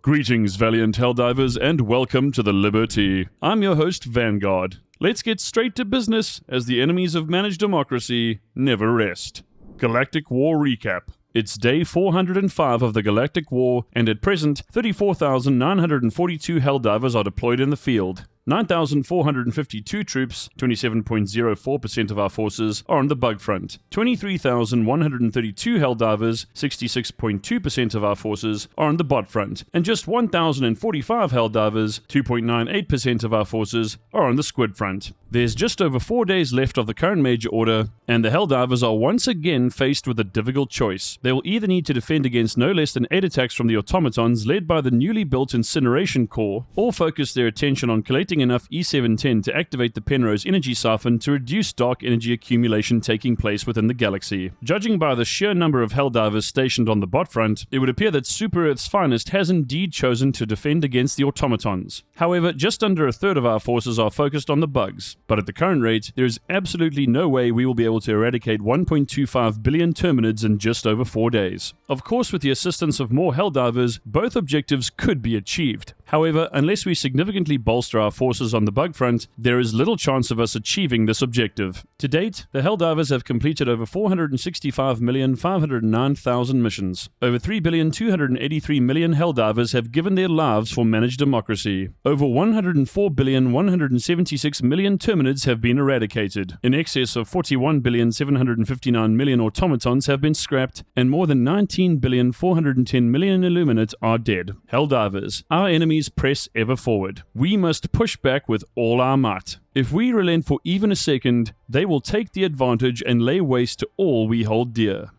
Greetings, valiant Helldivers, and welcome to the Liberty. I'm your host, Vanguard. Let's get straight to business, as the enemies of managed democracy never rest. Galactic War Recap. It's day 405 of the Galactic War, and at present, 34,942 Helldivers are deployed in the field. 9,452 troops, 27.04% of our forces, are on the bug front. 23,132 Helldivers, 66.2% of our forces, are on the bot front. And just 1,045 Helldivers, 2.98% of our forces, are on the squid front. There's just over 4 days left of the current major order, and the Helldivers are once again faced with a difficult choice. They will either need to defend against no less than 8 attacks from the automatons led by the newly built Incineration Core, or focus their attention on collecting enough E710 to activate the Penrose energy siphon to reduce dark energy accumulation taking place within the galaxy. Judging by the sheer number of Helldivers stationed on the bot front, it would appear that Super Earth's finest has indeed chosen to defend against the automatons. However, just under a third of our forces are focused on the bugs, but at the current rate, there is absolutely no way we will be able to eradicate 1.25 billion Terminids in just over 4 days. Of course, with the assistance of more Helldivers, both objectives could be achieved. However, unless we significantly bolster our forces on the bug front, there is little chance of us achieving this objective. To date, the Helldivers have completed over 465,509,000 missions. Over 3,283,000,000 Helldivers have given their lives for managed democracy. Over 104,176,000,000 Terminids have been eradicated. In excess of 41,759,000,000 automatons have been scrapped, and more than 19,410,000,000 Illuminate are dead. Helldivers, our enemies press ever forward. We must push back with all our might. If we relent for even a second, they will take the advantage and lay waste to all we hold dear.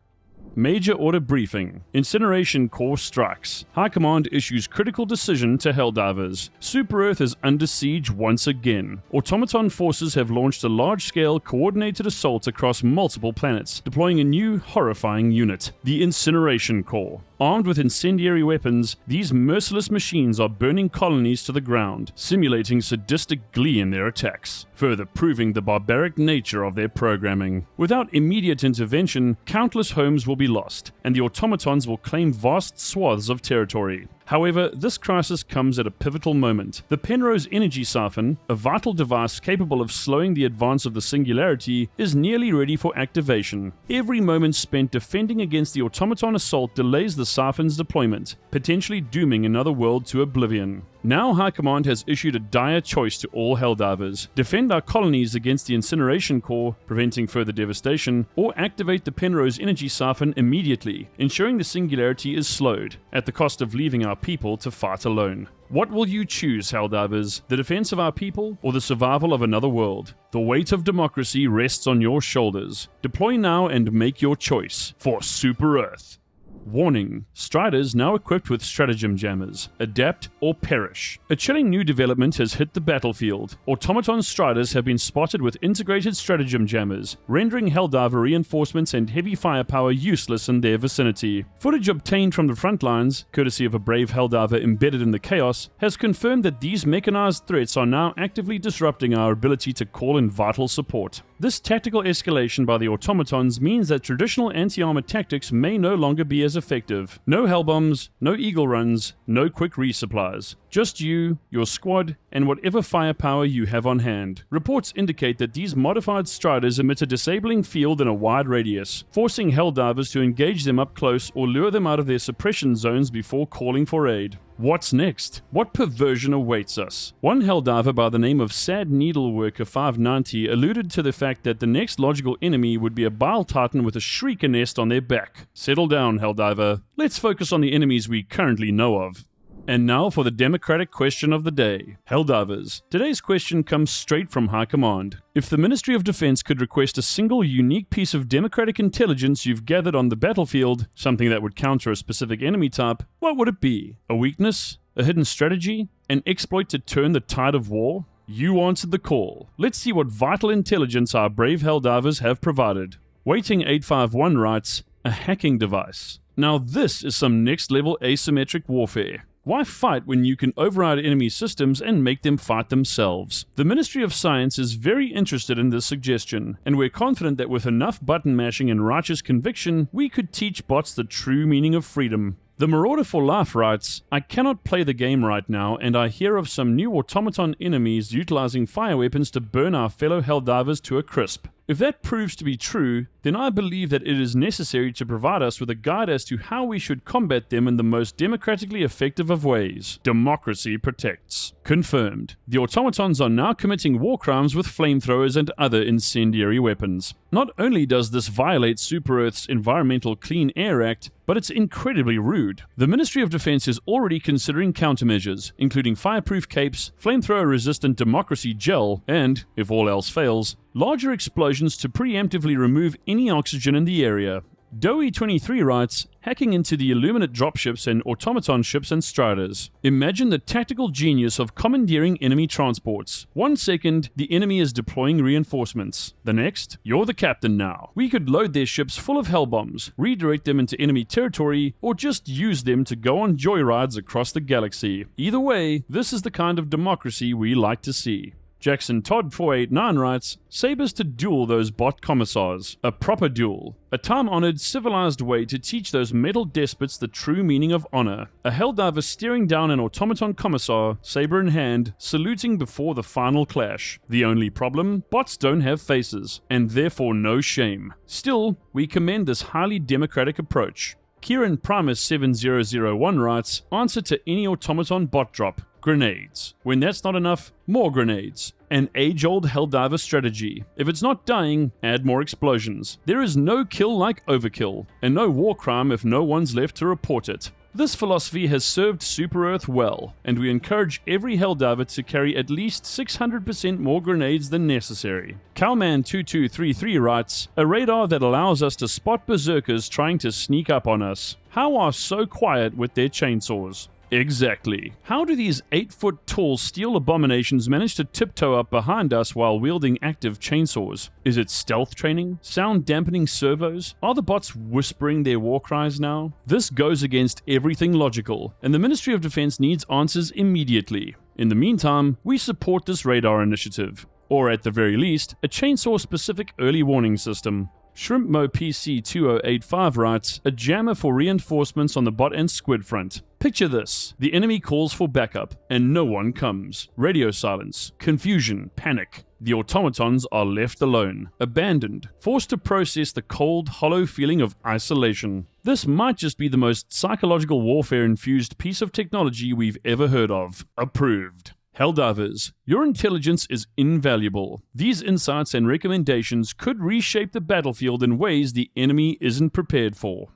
Major Order Briefing. Incineration Core strikes. High Command issues critical decision to Helldivers. Super Earth is under siege once again. Automaton forces have launched a large-scale coordinated assault across multiple planets, deploying a new, horrifying unit, the Incineration Core. Armed with incendiary weapons, these merciless machines are burning colonies to the ground, simulating sadistic glee in their attacks, further proving the barbaric nature of their programming. Without immediate intervention, countless homes will be lost, and the automatons will claim vast swaths of territory. However, this crisis comes at a pivotal moment. The Penrose energy siphon, a vital device capable of slowing the advance of the Singularity, is nearly ready for activation. Every moment spent defending against the automaton assault delays the siphon's deployment, potentially dooming another world to oblivion. Now High Command has issued a dire choice to all Helldivers: defend our colonies against the Incineration Core, preventing further devastation, or activate the Penrose energy siphon immediately, ensuring the Singularity is slowed, at the cost of leaving our people to fight alone. What will you choose, Helldivers? The defense of our people, or the survival of another world? The weight of democracy rests on your shoulders. Deploy now and make your choice for Super Earth. Warning: Striders now equipped with stratagem jammers. Adapt or perish. A chilling new development has hit the battlefield. Automaton Striders have been spotted with integrated stratagem jammers, rendering Helldiver reinforcements and heavy firepower useless in their vicinity. Footage obtained from the front lines, courtesy of a brave Helldiver embedded in the chaos, has confirmed that these mechanized threats are now actively disrupting our ability to call in vital support. This tactical escalation by the automatons means that traditional anti-armor tactics may no longer be as effective. No hellbombs, no eagle runs, no quick resupplies. Just you, your squad, and whatever firepower you have on hand. Reports indicate that these modified Striders emit a disabling field in a wide radius, forcing Helldivers to engage them up close or lure them out of their suppression zones before calling for aid. What's next? What perversion awaits us? One Helldiver by the name of Sad Needleworker 590 alluded to the fact that the next logical enemy would be a Bile Titan with a Shrieker nest on their back. Settle down, Helldiver. Let's focus on the enemies we currently know of. And now for the democratic question of the day. Helldivers. Today's question comes straight from High Command. If the Ministry of Defense could request a single unique piece of democratic intelligence you've gathered on the battlefield, something that would counter a specific enemy type, what would it be? A weakness? A hidden strategy? An exploit to turn the tide of war? You answered the call. Let's see what vital intelligence our brave Helldivers have provided. Waiting 851 writes, a hacking device. Now this is some next level asymmetric warfare. Why fight when you can override enemy systems and make them fight themselves? The Ministry of Science is very interested in this suggestion, and we're confident that with enough button mashing and righteous conviction, we could teach bots the true meaning of freedom. The Marauder for Life writes, I cannot play the game right now, and I hear of some new automaton enemies utilizing fire weapons to burn our fellow Helldivers to a crisp. If that proves to be true, then I believe that it is necessary to provide us with a guide as to how we should combat them in the most democratically effective of ways. Democracy protects. Confirmed. The automatons are now committing war crimes with flamethrowers and other incendiary weapons. Not only does this violate Super Earth's Environmental Clean Air Act, but it's incredibly rude. The Ministry of Defense is already considering countermeasures, including fireproof capes, flamethrower-resistant democracy gel, and, if all else fails, larger explosions to preemptively remove any oxygen in the area. Doey23 writes, hacking into the Illuminate dropships and automaton ships and striders. Imagine the tactical genius of commandeering enemy transports. 1 second, the enemy is deploying reinforcements. The next, you're the captain now. We could load their ships full of hell bombs, redirect them into enemy territory, or just use them to go on joyrides across the galaxy. Either way, this is the kind of democracy we like to see. Jackson Todd 489 writes, sabers to duel those bot commissars. A proper duel. A time-honored, civilized way to teach those metal despots the true meaning of honor. A Helldiver staring down an automaton commissar, saber in hand, saluting before the final clash. The only problem? Bots don't have faces, and therefore no shame. Still, we commend this highly democratic approach. Kieran Primus 7001 writes, answer to any automaton bot drop. Grenades. When that's not enough, more grenades. An age-old Helldiver strategy. If it's not dying, add more explosions. There is no kill like overkill, and no war crime if no one's left to report it. This philosophy has served Super Earth well, and we encourage every Helldiver to carry at least 600% more grenades than necessary. Cowman2233 writes, a radar that allows us to spot berserkers trying to sneak up on us. How are so quiet with their chainsaws? Exactly. How do these 8-foot tall steel abominations manage to tiptoe up behind us while wielding active chainsaws? Is it stealth training? Sound dampening servos? Are the bots whispering their war cries now? This goes against everything logical, and the Ministry of Defense needs answers immediately. In the meantime, we support this radar initiative. Or at the very least, a chainsaw-specific early warning system. ShrimpMo PC2085 writes, a jammer for reinforcements on the bot and squid front. Picture this. The enemy calls for backup, and no one comes. Radio silence, confusion, panic. The automatons are left alone, abandoned, forced to process the cold, hollow feeling of isolation. This might just be the most psychological warfare-infused piece of technology we've ever heard of. Approved. Helldivers, your intelligence is invaluable. These insights and recommendations could reshape the battlefield in ways the enemy isn't prepared for.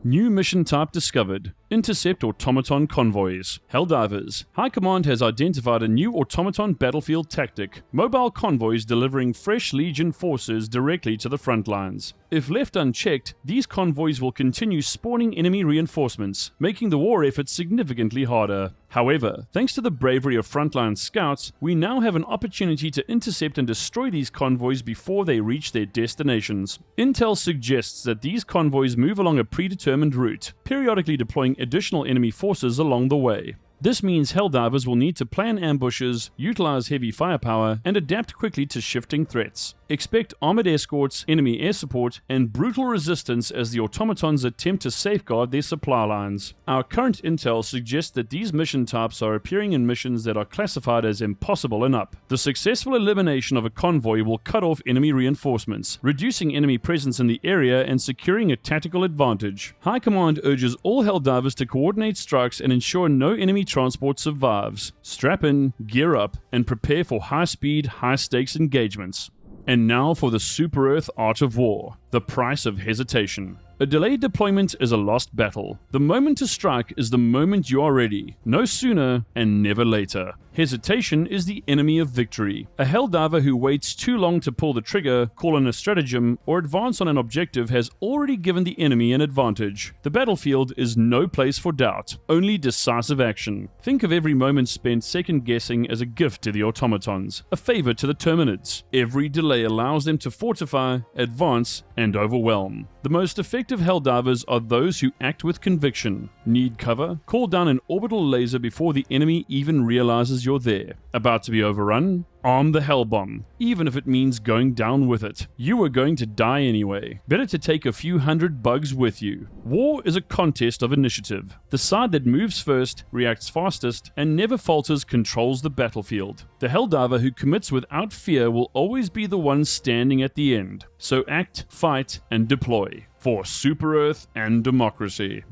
New mission type discovered. Intercept automaton convoys. Helldivers. High Command has identified a new automaton battlefield tactic. Mobile convoys delivering fresh Legion forces directly to the front lines. If left unchecked, these convoys will continue spawning enemy reinforcements, making the war effort significantly harder. However, thanks to the bravery of frontline scouts, we now have an opportunity to intercept and destroy these convoys before they reach their destinations. Intel suggests that these convoys move along a predetermined route, periodically deploying additional enemy forces along the way. This means Helldivers will need to plan ambushes, utilize heavy firepower, and adapt quickly to shifting threats. Expect armored escorts, enemy air support, and brutal resistance as the automatons attempt to safeguard their supply lines. Our current intel suggests that these mission types are appearing in missions that are classified as impossible and up. The successful elimination of a convoy will cut off enemy reinforcements, reducing enemy presence in the area and securing a tactical advantage. High Command urges all Helldivers to coordinate strikes and ensure no enemy transport survives. Strap in, gear up, and prepare for high-speed, high-stakes engagements. And now for the Super Earth Art of War, the price of hesitation. A delayed deployment is a lost battle. The moment to strike is the moment you are ready, no sooner and never later. Hesitation is the enemy of victory. A Helldiver who waits too long to pull the trigger, call in a stratagem, or advance on an objective has already given the enemy an advantage. The battlefield is no place for doubt, only decisive action. Think of every moment spent second-guessing as a gift to the automatons, a favor to the Terminids. Every delay allows them to fortify, advance, and overwhelm. The most effective Effective Helldivers are those who act with conviction. Need cover? Call down an orbital laser before the enemy even realizes you're there. About to be overrun? Arm the Hell Bomb, even if it means going down with it. You are going to die anyway. Better to take a few hundred bugs with you. War is a contest of initiative. The side that moves first, reacts fastest, and never falters controls the battlefield. The Helldiver who commits without fear will always be the one standing at the end. So act, fight, and deploy for Super Earth and democracy.